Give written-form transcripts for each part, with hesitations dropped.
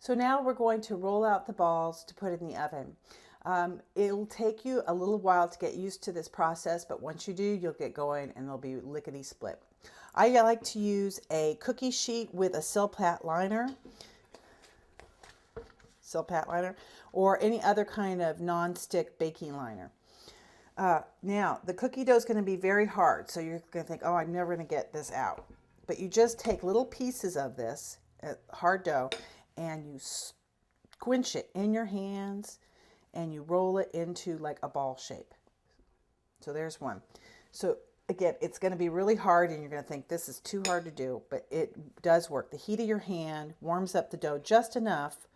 So now we're going to roll out the balls to put in the oven. It'll take you a little while to get used to this process, but once you do, you'll get going and they'll be lickety split. I like to use a cookie sheet with a Silpat liner, or any other kind of non-stick baking liner. Now, the cookie dough is going to be very hard, so you're going to think, oh, I'm never going to get this out. But you just take little pieces of this hard dough and you squinch it in your hands and you roll it into like a ball shape. So there's one. So again, it's going to be really hard and you're going to think this is too hard to do, but it does work. The heat of your hand warms up the dough just enough,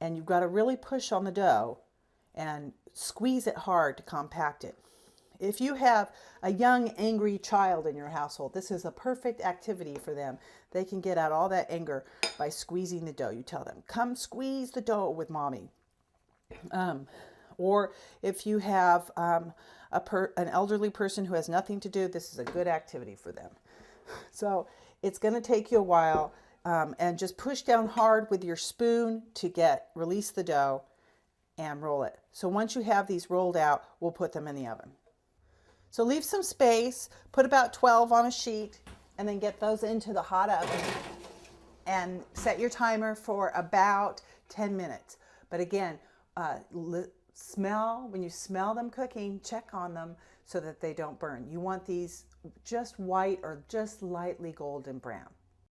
and you've got to really push on the dough and squeeze it hard to compact it. If you have a young, angry child in your household, this is a perfect activity for them. They can get out all that anger by squeezing the dough. You tell them, come squeeze the dough with mommy. Or if you have an elderly person who has nothing to do, this is a good activity for them. So it's going to take you a while, and just push down hard with your spoon to release the dough and roll it. So once you have these rolled out, we'll put them in the oven. So leave some space, put about 12 on a sheet, and then get those into the hot oven and set your timer for about 10 minutes. But again, when you smell them cooking, check on them so that they don't burn. You want these just white or just lightly golden brown.